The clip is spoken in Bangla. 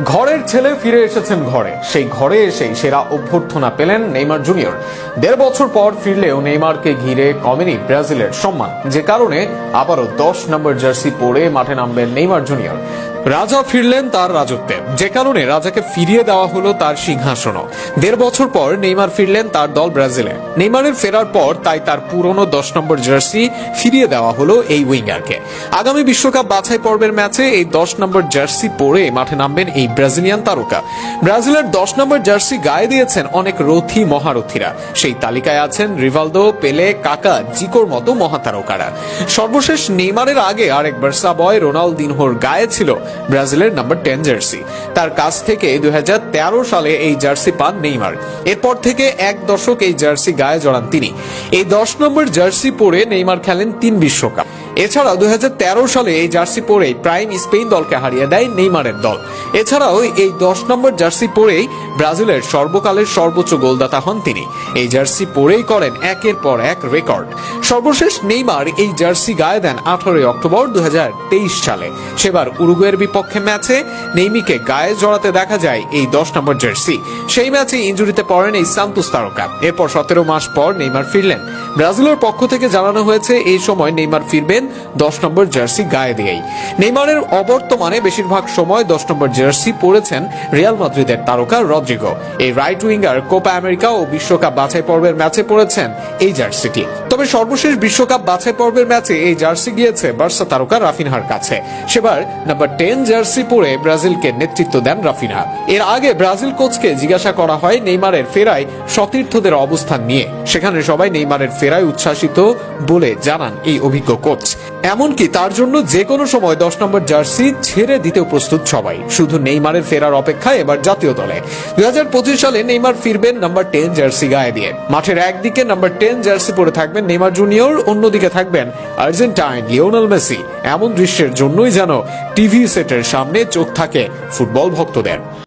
ঘরের ছেলে ফিরে এসেছেন ঘরে, সেই ঘরে এসেই সেরা অভ্যর্থনা পেলেন নেইমার জুনিয়র। 1.5 বছর পর ফিরলেও নেইমারকে ঘিরে কমেনি ব্রাজিলের সম্মান, যে কারণে আবারও 10 নম্বর জার্সি পরে মাঠে নামবেন নেইমার জুনিয়র। রাজা ফিরলেন তার রাজত্বে, যে কারণে রাজাকে ফিরিয়ে দেওয়া হলো তার সিংহাসনও। 1.5 বছর পর নেইমার ফিরলেন তার দল ব্রাজিলে। নেইমারের ফেরার পর তাই তার পুরনো 10 নম্বর জার্সি ফিরিয়ে দেওয়া হলো এই উইঙ্গারকে। আগামী বিশ্বকাপ বাছাই পর্বের ম্যাচে এই 10 নম্বর জার্সি পরে মাঠে নামবেন এই ব্রাজিলিয়ান তারকা। ব্রাজিলের 10 নম্বর জার্সি গায়ে দিয়েছেন অনেক রথী মহারথীরা। সেই তালিকায় আছেন রিভালদো, পেলে, কাকা, জিকোর মতো মহাতারকারা। সর্বশেষ নেইমারের আগে আরেক বার্সা বয় রোনালদিনহোর গায়ে ছিল ব্রাজিলের নাম্বার 10 জার্সি। তার কাছ থেকে 2013 সালে এই জার্সি পান নেইমার। এরপর থেকে 1 দশক এই জার্সি গায়ে জড়ান তিনি। এই 10 নম্বর জার্সি পরে নেইমার খেলেন 3 বিশ্বকাপ। এছাড়াও 2013 সালে এই জার্সি পরেই প্রাইম স্পেন দলকে হারিয়ে দেয় নেইমারের দল। এছাড়াও এই 10 নম্বর জার্সি পরেই ব্রাজিলের সর্বকালের সর্বোচ্চ গোলদাতা হন তিনি। এই জার্সি পরেই করেন একের পর এক রেকর্ড। সর্বশেষ নেইমার এই জার্সি গায়ে দেন 18 অক্টোবর 2023 সালে। সেবার উরুগুয়ের বিপক্ষে ম্যাচে নেইমিকে গায়ে জড়াতে দেখা যায় এই 10 নম্বর জার্সি। সেই ম্যাচে ইনজুরিতে পড়েন এই সান্তোস তারকা। এরপর 17 মাস পর নেইমার ফিরলেন। ব্রাজিলের পক্ষ থেকে জানানো হয়েছে এই সময় নেইমার ফিরবেন 10 নম্বর জার্সি গায়ে দিয়েই। নেইমারের অবর্তমানে বেশিরভাগ সময় 10 নম্বর জার্সি পরেছেন রিয়াল মাদ্রিদের তারকা রদ্রিগো। এই রাইট উইঙ্গার কোপা আমেরিকা ও বিশ্বকাপ বাছাই পর্বের ম্যাচে পরেছেন এই জার্সিটি। তবে সর্বশেষ বিশ্বকাপ বাছাই পর্বের ম্যাচে এই জার্সি গিয়েছে বার্সা তারকা রাফিনহার কাছে। সেবার নাম্বার 10 জার্সি পরে ব্রাজিলকে নেতৃত্ব দেন রাফিনহা। এর আগে ব্রাজিল কোচকে জিজ্ঞাসা করা হয় নেইমারের ফেরায় সতীর্থদের অবস্থান নিয়ে। সেখানে সবাই নেইমারের ফেরায় উচ্ছ্বাসিত বলে জানান এই অভিজ্ঞ কোচ। এমনকি তার জন্য যে কোনো সময় 10 নম্বর জার্সি ছেড়ে দিতেও প্রস্তুত সবাই। শুধু নেইমারের ফেরার অপেক্ষায় এবার জাতীয় দলে। 2025 সালে নেইমার ফিরবেন নাম্বার 10 জার্সি গায়ে দিয়ে। মাঠের একদিকে নাম্বার 10 জার্সি পরে থাকবেন নেইমার জুনিয়র, অন্যদিকে থাকবেন আর্জেন্টাইন লিওনেল মেসি। এমন দৃশ্যের জন্যই যেন টিভি সেটের সামনে চোখ থাকে ফুটবল ভক্তদের।